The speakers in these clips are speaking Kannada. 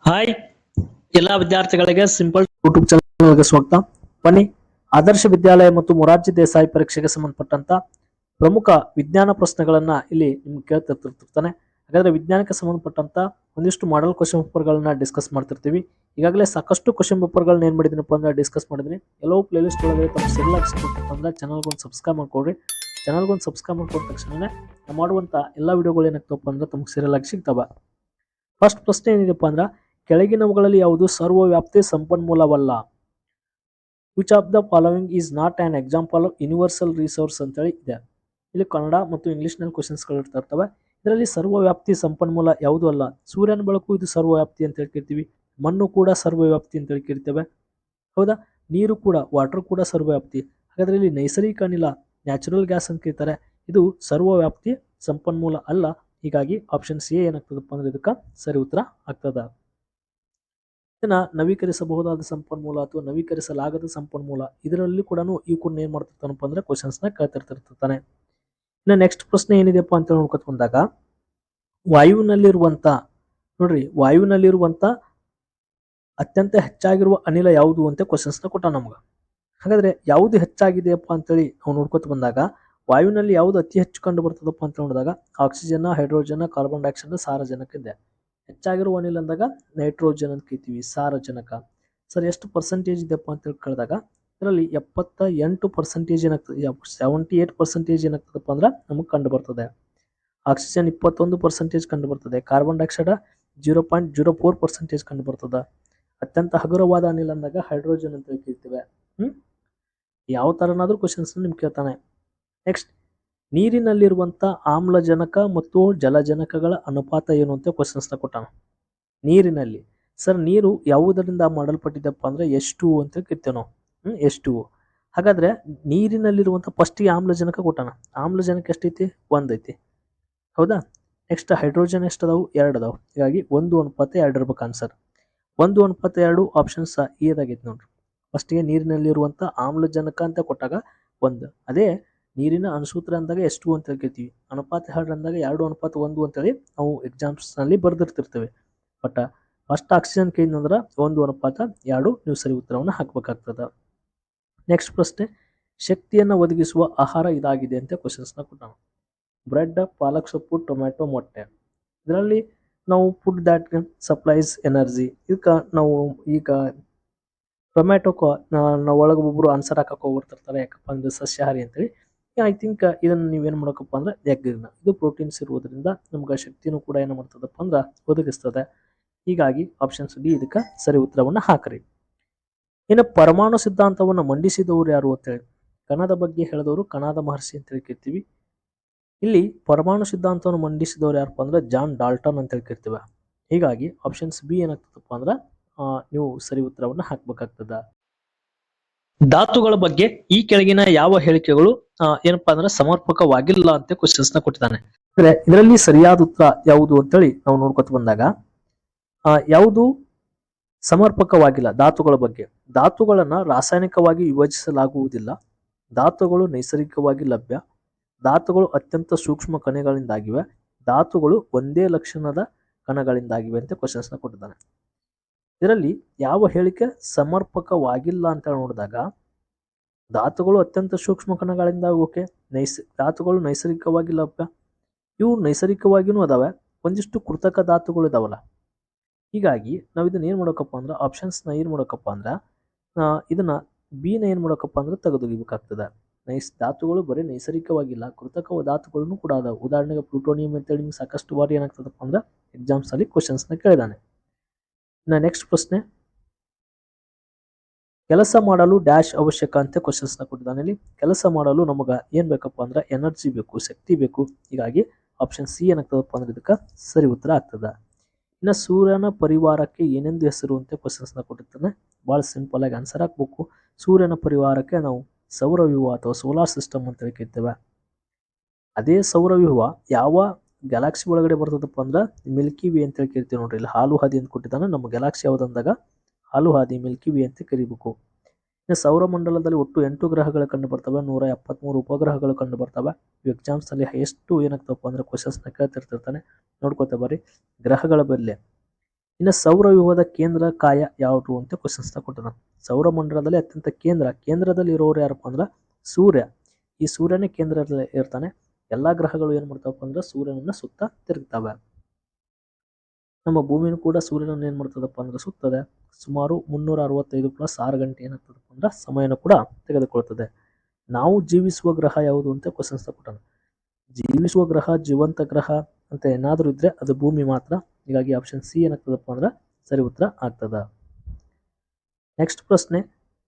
ಹಾಯ್ ಎಲ್ಲಾ ವಿದ್ಯಾರ್ಥಿಗಳಿಗೆ ಸಿಂಪಲ್ ಯೂಟ್ಯೂಬ್ ಚಾನಲ್ಗೆ ಸ್ವಾಗತ. ಬನ್ನಿ, ಆದರ್ಶ ವಿದ್ಯಾಲಯ ಮತ್ತು ಮೊರಾರ್ಜಿ ದೇಸಾಯಿ ಪರೀಕ್ಷೆಗೆ ಸಂಬಂಧಪಟ್ಟಂತ ಪ್ರಮುಖ ವಿಜ್ಞಾನ ಪ್ರಶ್ನೆಗಳನ್ನ ಇಲ್ಲಿ ನಿಮ್ಗೆ ಕೇಳ್ತಿರ್ತಾನೆ. ಹಾಗಾದ್ರೆ ವಿಜ್ಞಾನಕ್ಕೆ ಸಂಬಂಧಪಟ್ಟಂತ ಒಂದಿಷ್ಟು ಮಾಡೆಲ್ ಕ್ವಶನ್ ಪೇಪರ್ ಗಳನ್ನ ಡಿಸ್ಕಸ್ ಮಾಡ್ತಿರ್ತೀವಿ. ಈಗಾಗಲೇ ಸಾಕಷ್ಟು ಕ್ವಶನ್ ಪೇಪರ್ ಗಳನ್ನ ಏನ್ ಮಾಡಿದೀನಪ್ಪ ಅಂದ್ರೆ ಡಿಸ್ಕಸ್ ಮಾಡಿದೀನಿ. ಎಲ್ಲವೂ ಪ್ಲೇ ಲಿಸ್ಟ್ ಒಳಗೆ ತಮ್ಮ ಸೆಲೆಕ್ಟ್ ಅಂದ್ರೆ ಚಾನಲ್ಗೊಂದು ಸಬ್ಸ್ಕ್ರೈಬ್ ಮಾಡ್ಕೊಡ್ರಿ. ಚಾನಲ್ಗೊಂದು ಸಬ್ಸ್ಕ್ರೈಬ್ ಮಾಡ್ಕೊಂಡ ತಕ್ಷಣ ನಾವು ಮಾಡುವಂತ ಎಲ್ಲಾ ವಿಡಿಯೋಗಳು ಏನಾಗ್ತವಪ್ಪ ಅಂದ್ರೆ ತಮ್ಗೆ ಸೀರಿಯಲ್ ಆಗಿ ಸಿಗ್ತಾವ. ಫಸ್ಟ್ ಪ್ರಶ್ನೆ ಏನಿದೆಪ್ಪ ಅಂದ್ರೆ, ಕೆಳಗಿನವುಗಳಲ್ಲಿ ಯಾವುದು ಸರ್ವವ್ಯಾಪ್ತಿ ಸಂಪನ್ಮೂಲವಲ್ಲ? Which of the following is not an example of universal resource ಅಂತೇಳಿ ಇದೆ. ಇಲ್ಲಿ ಕನ್ನಡ ಮತ್ತು ಇಂಗ್ಲಿಷ್ ನಲ್ಲಿ ಕ್ವಶನ್ಸ್ಗಳು ಇರ್ತವೆ. ಇದರಲ್ಲಿ ಸರ್ವವ್ಯಾಪ್ತಿ ಸಂಪನ್ಮೂಲ ಯಾವುದು ಅಲ್ಲ. ಸೂರ್ಯನ ಬೆಳಕು ಇದು ಸರ್ವವ್ಯಾಪ್ತಿ ಅಂತ ಹೇಳ್ತಿರ್ತೀವಿ. ಮಣ್ಣು ಕೂಡ ಸರ್ವವ್ಯಾಪ್ತಿ ಅಂತ ಹೇಳ್ತಿರ್ತೇವೆ, ಹೌದಾ? ನೀರು ಕೂಡ, ವಾಟರ್ ಕೂಡ ಸರ್ವವ್ಯಾಪ್ತಿ. ಹಾಗಾದ್ರೆ ಇಲ್ಲಿ ನೈಸರ್ಗಿಕ ಅನಿಲ, ನ್ಯಾಚುರಲ್ ಗ್ಯಾಸ್ ಅಂತ ಕೇಳ್ತಾರೆ, ಇದು ಸರ್ವವ್ಯಾಪ್ತಿ ಸಂಪನ್ಮೂಲ ಅಲ್ಲ. ಹೀಗಾಗಿ ಆಪ್ಷನ್ ಸಿ ಏನಾಗ್ತದಪ್ಪ ಅಂದ್ರೆ ಇದಕ್ಕೆ ಸರಿ ಉತ್ತರ ಆಗ್ತದ. ಇದನ್ನ ನವೀಕರಿಸಬಹುದಾದ ಸಂಪನ್ಮೂಲ ಅಥವಾ ನವೀಕರಿಸಲಾಗದ ಸಂಪನ್ಮೂಲ, ಇದರಲ್ಲಿ ಕೂಡ ಈ ಕೂಡ ಏನ್ ಮಾಡ್ತಿರ್ತಾನಪ್ಪ ಅಂದ್ರೆ ಕ್ವಶನ್ಸ್ ನ ಕೇಳ್ತಿರ್ತಾನೆ. ಇನ್ನು ನೆಕ್ಸ್ಟ್ ಪ್ರಶ್ನೆ ಏನಿದೆಪ್ಪ ಅಂತ ನೋಡ್ಕೊತ ಬಂದಾಗ, ವಾಯುವಿನಲ್ಲಿರುವಂತ ವಾಯುವಿನಲ್ಲಿರುವಂತ ಅತ್ಯಂತ ಹೆಚ್ಚಾಗಿರುವ ಅನಿಲ ಯಾವುದು ಅಂತ ಕ್ವಶನ್ಸ್ ನ ಕೊಟ್ಟ ನಮ್ಗ. ಹಾಗಾದ್ರೆ ಯಾವುದು ಹೆಚ್ಚಾಗಿದೆಯಪ್ಪ ಅಂತೇಳಿ ನಾವು ನೋಡ್ಕೊತ ಬಂದಾಗ, ವಾಯುವಿನಲ್ಲಿ ಯಾವುದು ಅತಿ ಹೆಚ್ಚು ಕಂಡು ಬರ್ತದಪ್ಪ ಅಂತ ನೋಡಿದಾಗ ಆಕ್ಸಿಜನ್, ಹೈಡ್ರೋಜನ್, ಕಾರ್ಬನ್ ಡೈಆಕ್ಸೈಡ್, ಸಾರಜನಕ ಇದೆ. ಹೆಚ್ಚಾಗಿರುವ ಅನಿಲ ಅಂದಾಗ ನೈಟ್ರೋಜನ್ ಅಂತ ಕರಿತೀವಿ, ಸಾರಜನಕ. ಸರ್ ಎಷ್ಟು ಪರ್ಸೆಂಟೇಜ್ ಇದೆಯಪ್ಪ ಅಂತ ಕೇಳಿದಾಗ ಇದರಲ್ಲಿ 78% ಏನಾಗ್ತದೆ, 78% ಏನಾಗ್ತದಪ್ಪ ಅಂದ್ರೆ ನಮಗೆ ಕಂಡು ಬರ್ತದೆ. ಆಕ್ಸಿಜನ್ 21% ಕಂಡು ಬರ್ತದೆ. ಕಾರ್ಬನ್ ಡೈಆಕ್ಸೈಡ್ 0.04% ಕಂಡು ಬರ್ತದೆ. ಅತ್ಯಂತ ಹಗುರವಾದ ಅನಿಲ ಅಂದಾಗ ಹೈಡ್ರೋಜನ್ ಅಂತ ಕರಿತೀವಿ. ಯಾವ ತರನಾದ್ರೂ ಕ್ವಶನ್ಸ್ ನಿಮ್ಗೆ ಕೇಳ್ತಾನೆ. ನೆಕ್ಸ್ಟ್, ನೀರಿನಲ್ಲಿರುವಂತ ಆಮ್ಲಜನಕ ಮತ್ತು ಜಲಜನಕಗಳ ಅನುಪಾತ ಏನು ಅಂತ ಕ್ವಶನ್ಸ್ ನ ಕೊಟ್ಟಾನ. ನೀರಿನಲ್ಲಿ ಸರ್ ನೀರು ಯಾವುದರಿಂದ ಮಾಡಲ್ಪಟ್ಟಿದೆಪ್ಪ ಅಂದ್ರೆ H2O ಅಂತ ಕೇಳ್ತೇವೆ ನಾವು. H2O. ಹಾಗಾದ್ರೆ ನೀರಿನಲ್ಲಿರುವಂತ ಫಸ್ಟ್ ಆಮ್ಲಜನಕ ಕೊಟ್ಟಾನ. ಆಮ್ಲಜನಕ ಎಷ್ಟೈತಿ? 1 ಐತಿ, ಹೌದಾ? ನೆಕ್ಸ್ಟ್ ಹೈಡ್ರೋಜನ್ ಎಷ್ಟು ಅದಾವು? 2 ಅದಾವು. ಹೀಗಾಗಿ 1:2 ಇರ್ಬೇಕು ಆನ್ಸರ್. 1:2 ಆಪ್ಷನ್ಸ್ ಏದಾಗೈತಿ ನೋಡ್ರಿ. ಫಸ್ಟ್ಗೆ ನೀರಿನಲ್ಲಿರುವಂತ ಆಮ್ಲಜನಕ ಅಂತ ಕೊಟ್ಟಾಗ 1, ಅದೇ ನೀರಿನ ಅಣುಸೂತ್ರ ಅಂದಾಗ H2O ಅಂತ ಹೇಳ್ತೀವಿ. ಅನುಪಾತ 2 ಅಂದಾಗ 2:1 ಅಂತೇಳಿ ನಾವು ಎಕ್ಸಾಮ್ಸ್ ನಲ್ಲಿ ಬರ್ದಿರ್ತಿರ್ತೇವೆ. ಬಟ್ ಫಸ್ಟ್ ಆಕ್ಸಿಜನ್ ಕೇಳಿದ್ರೆ 1:2 ನೀವು ಸರಿ ಉತ್ತರವನ್ನು ಹಾಕಬೇಕಾಗ್ತದ. ನೆಕ್ಸ್ಟ್ ಪ್ರಶ್ನೆ, ಶಕ್ತಿಯನ್ನ ಒದಗಿಸುವ ಆಹಾರ ಇದಾಗಿದೆ ಅಂತ ಕ್ವಶನ್ಸ್ ನ ಕೊಟ್ಟಾನ. ಬ್ರೆಡ್, ಪಾಲಕ್ ಸೊಪ್ಪು, ಟೊಮ್ಯಾಟೊ, ಮೊಟ್ಟೆ. ಇದರಲ್ಲಿ ನಾವು ಫುಡ್ ದ್ಯಾಟ್ ಸಪ್ಲೈಸ್ ಎನರ್ಜಿ. ಇದಕ್ಕೆ ನಾವು ಈಗ ಟೊಮ್ಯಾಟೊ ನಾವು ಒಳಗೊಬ್ಬರು ಆನ್ಸರ್ ಹಾಕಕ್ ಹೋಗ್ಬಿಡ್ತಿರ್ತಾರೆ, ಯಾಕಪ್ಪ ಅಂದ್ರೆ ಸಸ್ಯಾಹಾರಿ ಅಂತೇಳಿ. ಐ ಥಿಂಕ್ ಇದನ್ನ ನೀವೇನ್ ಮಾಡಕಪ್ಪ ಅಂದ್ರೆ ಎಗ್ನ, ಇದು ಪ್ರೋಟೀನ್ಸ್ ಇರುವುದರಿಂದ ನಮ್ಗೆ ಶಕ್ತಿನೂ ಕೂಡ ಏನು ಮಾಡ್ತದಪ್ಪ ಅಂದ್ರೆ ಒದಗಿಸ್ತದೆ. ಹೀಗಾಗಿ ಆಪ್ಷನ್ಸ್ ಡಿ ಇದಕ್ಕೆ ಸರಿ ಉತ್ತರವನ್ನ ಹಾಕ್ರಿ. ಇನ್ನು ಪರಮಾಣು ಸಿದ್ಧಾಂತವನ್ನು ಮಂಡಿಸಿದವರು ಯಾರು ಅಂತೇಳಿ, ಕಣದ ಬಗ್ಗೆ ಹೇಳಿದವರು ಕಣದ ಮಹರ್ಷಿ ಅಂತ ಹೇಳ್ತಿರ್ತೀವಿ. ಇಲ್ಲಿ ಪರಮಾಣು ಸಿದ್ಧಾಂತವನ್ನು ಮಂಡಿಸಿದವರು ಯಾರಪ್ಪ ಅಂದ್ರೆ ಜಾನ್ ಡಾಲ್ಟನ್ ಅಂತ ಹೇಳ್ತಿರ್ತೀವಿ. ಹೀಗಾಗಿ ಆಪ್ಷನ್ಸ್ ಬಿ ಏನಾಗ್ತದಪ್ಪ ಅಂದ್ರೆ ನೀವು ಸರಿ ಉತ್ತರವನ್ನ ಹಾಕ್ಬೇಕಾಗ್ತದ. ಧಾತುಗಳ ಬಗ್ಗೆ ಈ ಕೆಳಗಿನ ಯಾವ ಹೇಳಿಕೆಗಳು ಏನಪ್ಪಾ ಅಂದ್ರೆ ಸಮರ್ಪಕವಾಗಿಲ್ಲ ಅಂತ ಕ್ವಶನ್ಸ್ ನ ಕೊಟ್ಟಿದ್ದಾನೆ. ಅಂದ್ರೆ ಇದರಲ್ಲಿ ಸರಿಯಾದ ಉತ್ತರ ಯಾವುದು ಅಂತೇಳಿ ನಾವು ನೋಡ್ಕೊತ ಬಂದಾಗ, ಯಾವುದು ಸಮರ್ಪಕವಾಗಿಲ್ಲ ಧಾತುಗಳ ಬಗ್ಗೆ. ಧಾತುಗಳನ್ನ ರಾಸಾಯನಿಕವಾಗಿ ವಿಭಜಿಸಲಾಗುವುದಿಲ್ಲ. ಧಾತುಗಳು ನೈಸರ್ಗಿಕವಾಗಿ ಲಭ್ಯ. ಧಾತುಗಳು ಅತ್ಯಂತ ಸೂಕ್ಷ್ಮ ಕಣಗಳಿಂದಾಗಿವೆ. ಧಾತುಗಳು ಒಂದೇ ಲಕ್ಷಣದ ಕಣಗಳಿಂದಾಗಿವೆ ಅಂತ ಕ್ವಶನ್ಸ್ ನ ಕೊಟ್ಟಿದ್ದಾನೆ. ಇದರಲ್ಲಿ ಯಾವ ಹೇಳಿಕೆ ಸಮರ್ಪಕವಾಗಿಲ್ಲ ಅಂತ ನೋಡಿದಾಗ, ಧಾತುಗಳು ಅತ್ಯಂತ ಸೂಕ್ಷ್ಮ ಕಣಗಳಿಂದ ಓಕೆ, ಧಾತುಗಳು ನೈಸರ್ಗಿಕವಾಗಿ ಲಭ್ಯ, ಇವು ನೈಸರ್ಗಿಕವಾಗಿನೂ ಅದಾವೆ. ಒಂದಿಷ್ಟು ಕೃತಕ ಧಾತುಗಳು ಇದಾವಲ್ಲ. ಹೀಗಾಗಿ ನಾವು ಇದನ್ನ ಏನ್ ಮಾಡೋಕಪ್ಪ ಅಂದ್ರೆ ಆಪ್ಷನ್ಸ್ ನ ಏನ್ ಮಾಡೋಕಪ್ಪ ಅಂದ್ರೆ ಇದನ್ನ ಬಿ ನ ಏನ್ ಮಾಡೋಕಪ್ಪ ಅಂದ್ರೆ ತೆಗೆದುಗಿಬೇಕಾಗ್ತದೆ. ಧಾತುಗಳು ಬರೀ ನೈಸರ್ಗಿಕವಾಗಿಲ್ಲ, ಕೃತಕ ಧಾತುಗಳನ್ನು ಕೂಡ ಅದಾವೆ. ಉದಾಹರಣೆಗೆ ಪ್ಲೂಟೋನಿಯಂ ಅಂತೇಳಿ ನಿಮ್ಗೆ ಸಾಕಷ್ಟು ಬಾರಿ ಏನಾಗ್ತದಪ್ಪ ಅಂದ್ರೆ ಎಕ್ಸಾಮ್ಸ್ ಅಲ್ಲಿ ಕ್ವಶನ್ಸ್ ನ ಕೇಳಿದಾನೆ. ನೆಕ್ಸ್ಟ್ ಪ್ರಶ್ನೆ, ಕೆಲಸ ಮಾಡಲು ಡ್ಯಾಶ್ ಅವಶ್ಯಕ ಅಂತ ಕ್ವಶನ್ಸ್ ನ ಕೊಟ್ಟಿದ್ದಾನೆ. ಇಲ್ಲಿ ಕೆಲಸ ಮಾಡಲು ನಮಗ ಏನ್ ಬೇಕಪ್ಪ ಅಂದ್ರೆ ಎನರ್ಜಿ ಬೇಕು, ಶಕ್ತಿ ಬೇಕು. ಹೀಗಾಗಿ ಆಪ್ಷನ್ ಸಿ ಏನಾಗ್ತದಪ್ಪ ಅಂದ್ರೆ ಇದಕ್ಕೆ ಸರಿ ಉತ್ತರ ಆಗ್ತದ. ಇನ್ನು ಸೂರ್ಯನ ಪರಿವಾರಕ್ಕೆ ಏನೆಂದು ಹೆಸರು ಅಂತ ಕ್ವಶನ್ಸ್ ನ ಕೊಟ್ಟಿರ್ತಾನೆ. ಬಹಳ ಸಿಂಪಲ್ ಆಗಿ ಆನ್ಸರ್ ಹಾಕ್ಬೇಕು. ಸೂರ್ಯನ ಪರಿವಾರಕ್ಕೆ ನಾವು ಸೌರವ್ಯೂಹ ಅಥವಾ ಸೋಲಾರ್ ಸಿಸ್ಟಮ್ ಅಂತ ಹೇಳ್ತೇವೆ. ಅದೇ ಸೌರವ್ಯೂಹ ಯಾವ ಗ್ಯಾಲಾಕ್ಸಿ ಒಳಗಡೆ ಬರ್ತದಪ್ಪ ಅಂದ್ರೆ ಮಿಲ್ಕಿ ವೇ ಅಂತ ಕೇಳ್ತೀವಿ ನೋಡ್ರಿ. ಇಲ್ಲಿ ಹಾಲು ಹಾದಿ ಅಂತ ಕೊಟ್ಟಿದ್ದಾನೆ. ನಮ್ಮ ಗ್ಯಾಲಾಕ್ಸಿ ಯಾವ್ದಂದಾಗ ಹಾಲು ಹಾದಿ, ಮಿಲ್ಕಿ ವೇ ಅಂತ ಕರಿಬೇಕು. ಇನ್ನು ಸೌರಮಂಡಲದಲ್ಲಿ ಒಟ್ಟು 8 ಗ್ರಹಗಳು ಕಂಡು ಬರ್ತವೆ. 173 ಉಪಗ್ರಹಗಳು ಕಂಡು ಬರ್ತವೆ. ಎಕ್ಸಾಮ್ಸ್ ಅಲ್ಲಿ ಎಷ್ಟು ಏನಾಗ್ತಪ್ಪ ಅಂದ್ರೆ ಕ್ವಶನ್ಸ್ ನ ಕೇಳ್ತಿರ್ತಾನೆ. ನೋಡ್ಕೋತ ಬರ್ರಿ. ಗ್ರಹಗಳ ಬೆಲೆ ಇನ್ನು ಸೌರವ್ಯೂಹದ ಕೇಂದ್ರ ಕಾಯ ಯಾವುದು ಅಂತ ಕ್ವಶನ್ಸ್ ಕೊಟ್ಟಿದ್ದಾನೆ. ಸೌರಮಂಡಲದಲ್ಲಿ ಅತ್ಯಂತ ಕೇಂದ್ರದಲ್ಲಿ ಇರೋರು ಯಾರಪ್ಪ ಅಂದ್ರೆ ಸೂರ್ಯ. ಈ ಸೂರ್ಯನೇ ಕೇಂದ್ರದಲ್ಲಿ ಇರ್ತಾನೆ. ಎಲ್ಲಾ ಗ್ರಹಗಳು ಏನ್ ಮಾಡ್ತಾವಪ್ಪ ಅಂದ್ರೆ ಸೂರ್ಯನನ್ನ ಸುತ್ತ ತಿರುಗ್ತವೆ. ನಮ್ಮ ಭೂಮಿನೂ ಕೂಡ ಸೂರ್ಯನನ್ನು ಏನ್ ಮಾಡ್ತದಪ್ಪ ಅಂದ್ರೆ ಸುತ್ತದೆ. ಸುಮಾರು 365 ಪ್ಲಸ್ 6 ಗಂಟೆ ಏನಾಗ್ತದಪ್ಪ ಅಂದ್ರೆ ಸಮಯನ ಕೂಡ ತೆಗೆದುಕೊಳ್ತದೆ. ನಾವು ಜೀವಿಸುವ ಗ್ರಹ ಯಾವುದು ಅಂತ ಕ್ವಶನ್ಸ್ ಕೊಟ್ಟಾನೆ. ಜೀವಿಸುವ ಗ್ರಹ, ಜೀವಂತ ಗ್ರಹ ಅಂತ ಏನಾದ್ರೂ ಇದ್ರೆ ಅದು ಭೂಮಿ ಮಾತ್ರ. ಹೀಗಾಗಿ ಆಪ್ಷನ್ ಸಿ ಏನಾಗ್ತದಪ್ಪ ಅಂದ್ರೆ ಸರಿ ಉತ್ತರ ಆಗ್ತದ. ನೆಕ್ಸ್ಟ್ ಪ್ರಶ್ನೆ,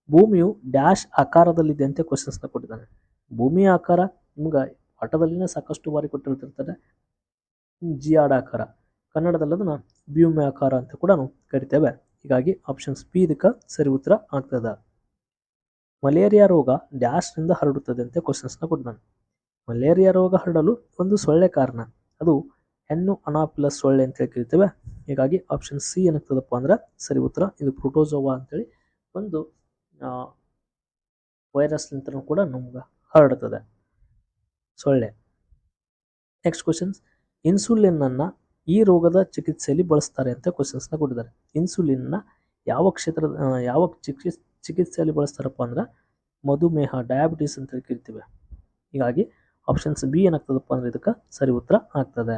ಭೂಮಿಯು ಡ್ಯಾಶ್ ಆಕಾರದಲ್ಲಿದೆ ಅಂತ ಕ್ವಶನ್ಸ್ ಕೊಟ್ಟಿದ್ದಾನೆ. ಭೂಮಿಯ ಆಕಾರ ನಿಮ್ಗೆ ಪಾಠದಲ್ಲಿನೇ ಸಾಕಷ್ಟು ಬಾರಿ ಕೊಟ್ಟಿರ್ತಿರ್ತಾರೆ. ಜಿಯಾಡ ಆಕಾರ, ಕನ್ನಡದಲ್ಲಿ ಅದನ್ನ ಭೂಮಿ ಆಕಾರ ಅಂತ ಕೂಡ ನಾವು ಕರಿತೇವೆ. ಹೀಗಾಗಿ ಆಪ್ಷನ್ಸ್ ಬಿ ಇದಕ್ಕೆ ಸರಿ ಉತ್ತರ ಆಗ್ತದ. ಮಲೇರಿಯಾ ರೋಗ ಡ್ಯಾಶ್ ನಿಂದ ಹರಡುತ್ತದೆ ಅಂತ ಕ್ವಶನ್ಸ್ ಕೊಟ್ಟಿದ್ದಾನೆ. ಮಲೇರಿಯಾ ರೋಗ ಹರಡಲು ಒಂದು ಸೊಳ್ಳೆ ಕಾರಣ, ಅದು ಹೆಣ್ಣು ಅನಾಫಿಲಸ್ ಸೊಳ್ಳೆ ಅಂತ ಕರಿತೇವೆ. ಹೀಗಾಗಿ ಆಪ್ಷನ್ ಸಿ ಏನಾಗ್ತದಪ್ಪ ಅಂದ್ರೆ ಸರಿ ಉತ್ತರ. ಇದು ಪ್ರೋಟೋಜೋವಾ ಅಂತೇಳಿ ಒಂದು ವೈರಸ್ ನಿಂತ ಕೂಡ ನಮ್ಗೆ ಹರಡುತ್ತದೆ ಸೊಳ್ಳೆ. ನೆಕ್ಸ್ಟ್ ಕ್ವಶನ್ಸ್, ಇನ್ಸುಲಿನ್ ಅನ್ನ ಈ ರೋಗದ ಚಿಕಿತ್ಸೆಯಲ್ಲಿ ಬಳಸ್ತಾರೆ ಅಂತ ಕ್ವಶನ್ಸ್ ಕೊಟ್ಟಿದ್ದಾರೆ. ಇನ್ಸುಲಿನ್ ಯಾವ ಚಿಕಿತ್ಸೆಯಲ್ಲಿ ಬಳಸ್ತಾರಪ್ಪ ಅಂದ್ರೆ ಮಧುಮೇಹ, ಡಯಾಬಿಟಿಸ್ ಅಂತ ಕರಿತೀವಿ. ಹೀಗಾಗಿ ಆಪ್ಷನ್ಸ್ ಬಿ ಏನಾಗ್ತದಪ್ಪ ಅಂದ್ರೆ ಇದಕ್ಕೆ ಸರಿ ಉತ್ತರ ಆಗ್ತದೆ.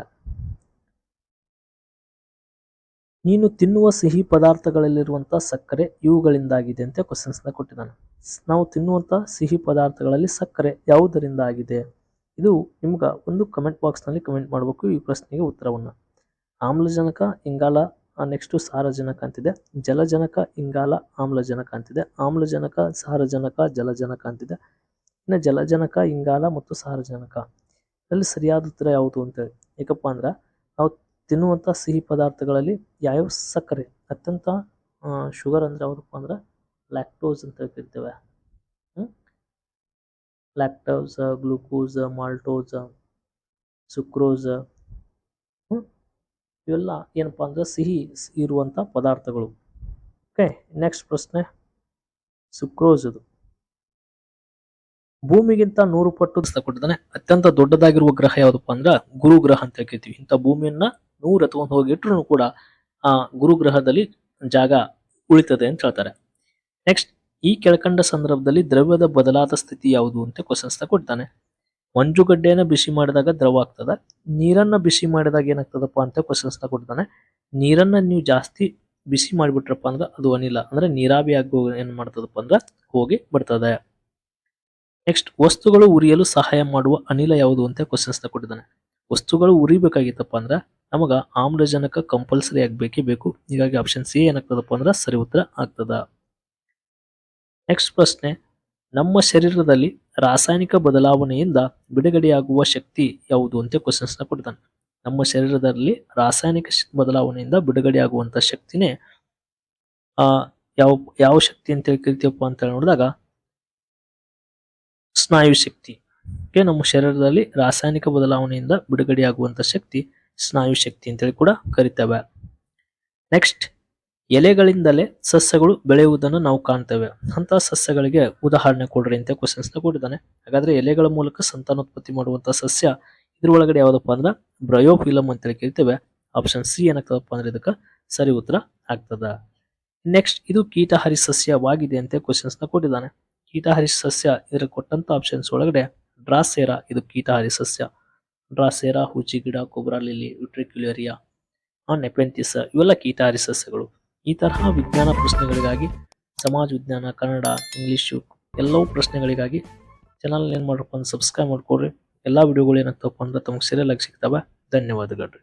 ನೀನು ತಿನ್ನುವ ಸಿಹಿ ಪದಾರ್ಥಗಳಲ್ಲಿರುವಂತಹ ಸಕ್ಕರೆ ಇವುಗಳಿಂದಾಗಿದೆ ಅಂತ ಕ್ವಶನ್ಸ್ ಕೊಟ್ಟಿದ್ದಾನೆ. ನಾವು ತಿನ್ನುವಂತ ಸಿಹಿ ಪದಾರ್ಥಗಳಲ್ಲಿ ಸಕ್ಕರೆ ಯಾವುದರಿಂದ ಆಗಿದೆ? ಇದು ನಿಮ್ಗೆ ಒಂದು ಕಮೆಂಟ್ ಬಾಕ್ಸ್ ನಲ್ಲಿ ಕಮೆಂಟ್ ಮಾಡಬೇಕು ಈ ಪ್ರಶ್ನೆಗೆ ಉತ್ತರವನ್ನ. ಆಮ್ಲಜನಕ, ಇಂಗಾಲ, ನೆಕ್ಸ್ಟ್ ಸಾರಜನಕ ಅಂತಿದೆ. ಜಲಜನಕ, ಇಂಗಾಲ, ಆಮ್ಲಜನಕ ಅಂತಿದೆ. ಆಮ್ಲಜನಕ, ಸಾರಜನಕ, ಜಲಜನಕ ಅಂತಿದೆ. ಇನ್ನು ಜಲಜನಕ, ಇಂಗಾಲ ಮತ್ತು ಸಾರಜನಕ ಅಲ್ಲಿ ಸರಿಯಾದ ಉತ್ತರ ಯಾವುದು ಅಂತೇಳಿ. ಯಾಕಪ್ಪ ಅಂದ್ರೆ ನಾವು ತಿನ್ನುವಂಥ ಸಿಹಿ ಪದಾರ್ಥಗಳಲ್ಲಿ ಯಾವ್ಯಾವ ಸಕ್ಕರೆ ಅತ್ಯಂತ ಶುಗರ್ ಅಂದ್ರೆ ಯಾವುದಪ್ಪ ಅಂದ್ರೆ ಲ್ಯಾಕ್ಟೋಸ್ ಅಂತ ಕರಿತೇವೆ. ಲ್ಯಾಕ್ಟೋಸ್, ಗ್ಲೂಕೋಸ್, ಮಾಲ್ಟೋಸ್, ಸುಕ್ರೋಸ್ ಇವೆಲ್ಲ ಏನಪ್ಪಾ ಅಂದ್ರೆ ಸಿಹಿ ಇರುವಂತ ಪದಾರ್ಥಗಳು. ಓಕೆ, ನೆಕ್ಸ್ಟ್ ಪ್ರಶ್ನೆ, ಸುಕ್ರೋಸ್ ಇದು ಭೂಮಿಗಿಂತ 100 ಪಟ್ಟು ಕೊಟ್ಟಿದ್ದಾನೆ. ಅತ್ಯಂತ ದೊಡ್ಡದಾಗಿರುವ ಗ್ರಹ ಯಾವ್ದಪ್ಪ ಅಂದ್ರೆ ಗುರು ಗ್ರಹ ಅಂತ ಕರಿತೀವಿ. ಇಂಥ ಭೂಮಿಯನ್ನ 100 ಎತ್ಕೊಂಡು ಹೋಗಿ ಇಟ್ರು ಕೂಡ ಆ ಗುರು ಗ್ರಹದಲ್ಲಿ ಜಾಗ ಉಳಿತದೆ ಅಂತ ಹೇಳ್ತಾರೆ. ನೆಕ್ಸ್ಟ್, ಈ ಕೆಳಕಂಡ ಸಂದರ್ಭದಲ್ಲಿ ದ್ರವ್ಯದ ಬದಲಾದ ಸ್ಥಿತಿ ಯಾವುದು ಅಂತ ಕ್ವಶನ್ಸ್ ಕೊಡ್ತಾನೆ. ಮಂಜುಗಡ್ಡೆಯನ್ನ ಬಿಸಿ ಮಾಡಿದಾಗ ದ್ರವ ಆಗ್ತದ, ನೀರನ್ನ ಬಿಸಿ ಮಾಡಿದಾಗ ಏನಾಗ್ತದಪ್ಪ ಅಂತ ಕ್ವಶನ್ಸ್ ಕೊಡ್ತಾನೆ. ನೀರನ್ನ ನೀವು ಜಾಸ್ತಿ ಬಿಸಿ ಮಾಡಿಬಿಟ್ರಪ್ಪ ಅಂದ್ರೆ ಅದು ಅನಿಲ ಅಂದ್ರೆ ನೀರಾವಿ ಆಗಿ ಏನ್ ಮಾಡ್ತದಪ್ಪ ಅಂದ್ರೆ ಹೋಗಿ ಬಿಡ್ತದೆ. ನೆಕ್ಸ್ಟ್, ವಸ್ತುಗಳು ಉರಿಯಲು ಸಹಾಯ ಮಾಡುವ ಅನಿಲ ಯಾವುದು ಅಂತ ಕ್ವಶನ್ಸ್ ಕೊಟ್ಟಿದ್ದಾನೆ. ವಸ್ತುಗಳು ಉರಿಬೇಕಾಗಿತ್ತಪ್ಪ ಅಂದ್ರೆ ನಮಗ ಆಮ್ಲಜನಕ ಕಂಪಲ್ಸರಿ ಬೇಕೇ ಬೇಕು. ಹೀಗಾಗಿ ಆಪ್ಷನ್ ಸಿ ಏನಾಗ್ತದಪ್ಪ ಅಂದ್ರೆ ಸರಿ ಉತ್ತರ ಆಗ್ತದ. ನೆಕ್ಸ್ಟ್ ಪ್ರಶ್ನೆ, ನಮ್ಮ ಶರೀರದಲ್ಲಿ ರಾಸಾಯನಿಕ ಬದಲಾವಣೆಯಿಂದ ಬಿಡುಗಡೆಯಾಗುವ ಶಕ್ತಿ ಯಾವುದು ಅಂತ ಕ್ವಶನ್ಸ್ ಕೊಟ್ಟಿದ್ದಾನೆ. ನಮ್ಮ ಶರೀರದಲ್ಲಿ ರಾಸಾಯನಿಕ ಬದಲಾವಣೆಯಿಂದ ಬಿಡುಗಡೆಯಾಗುವಂತ ಶಕ್ತಿನೇ ಯಾವ ಶಕ್ತಿ ಅಂತ ಕರಿತೀವಪ್ಪ ಅಂತ ನೋಡಿದಾಗ ಸ್ನಾಯು ಶಕ್ತಿ. ನಮ್ಮ ಶರೀರದಲ್ಲಿ ರಾಸಾಯನಿಕ ಬದಲಾವಣೆಯಿಂದ ಬಿಡುಗಡೆಯಾಗುವಂತ ಶಕ್ತಿ ಸ್ನಾಯು ಶಕ್ತಿ ಅಂತೇಳಿ ಕೂಡ ಕರಿತೇವೆ. ನೆಕ್ಸ್ಟ್, ಎಲೆಗಳಿಂದಲೇ ಸಸ್ಯಗಳು ಬೆಳೆಯುವುದನ್ನು ನಾವು ಕಾಣ್ತೇವೆ. ಅಂತ ಸಸ್ಯಗಳಿಗೆ ಉದಾಹರಣೆ ಕೊಡ್ರಿ ಅಂತ ಕ್ವಶನ್ಸ್ ಕೊಟ್ಟಿದ್ದಾನೆ. ಹಾಗಾದ್ರೆ ಎಲೆಗಳ ಮೂಲಕ ಸಂತಾನೋತ್ಪತ್ತಿ ಮಾಡುವಂತ ಸಸ್ಯ ಇದ್ರೊಳಗಡೆ ಯಾವ್ದಪ್ಪ ಅಂದ್ರೆ ಬ್ರಯೋಫಿಲಮ್ ಅಂತೇಳಿ ಕರಿತೇವೆ. ಆಪ್ಷನ್ ಸಿ ಏನಾಗ್ತದಪ್ಪ ಅಂದ್ರೆ ಇದಕ್ಕೆ ಸರಿ ಉತ್ತರ ಆಗ್ತದ. ನೆಕ್ಸ್ಟ್, ಇದು ಕೀಟಹಾರಿ ಸಸ್ಯವಾಗಿದೆ ಅಂತ ಕ್ವಶನ್ಸ್ ಕೊಟ್ಟಿದ್ದಾನೆ. ಕೀಟಹಾರಿ ಸಸ್ಯ ಇದರ ಕೊಟ್ಟಂತ ಆಪ್ಷನ್ಸ್ ಒಳಗಡೆ ಡ್ರಾಸೇರಾ ಇದು ಕೀಟಹಾರಿ ಸಸ್ಯ. ಡ್ರಾಸೇರಾ, ಹೂಚಿ ಗಿಡ, ಕೊಬ್ರಾ ಲಿಲ್ಲಿ, ವಿಟ್ರಿಕ್ಯುಲೇರಿಯಾ, ನೆಪೆಂಥಿಸ್ ಇವೆಲ್ಲ ಕೀಟಹಾರಿ ಸಸ್ಯಗಳು. ಈ ತರಹ ವಿಜ್ಞಾನ ಪ್ರಶ್ನೆಗಳಿಗಾಗಿ, ಸಮಾಜ ವಿಜ್ಞಾನ, ಕನ್ನಡ, ಇಂಗ್ಲಿಷು ಎಲ್ಲವೂ ಪ್ರಶ್ನೆಗಳಿಗಾಗಿ ಚಾನಲ್ ಏನ್ ಮಾಡ್ರಪ್ಪ ಅಂದ್ರೆ ಸಬ್ಸ್ಕ್ರೈಬ್ ಮಾಡ್ಕೊಡ್ರಿ. ಎಲ್ಲಾ ವಿಡಿಯೋಗಳು ಏನಾಗ್ತವಪ್ಪ ಅಂದ್ರೆ ತಮಗೆ ಸೀರಿಯಲ್ ಆಗಿ ಸಿಗ್ತವೆ. ಧನ್ಯವಾದಗಳು.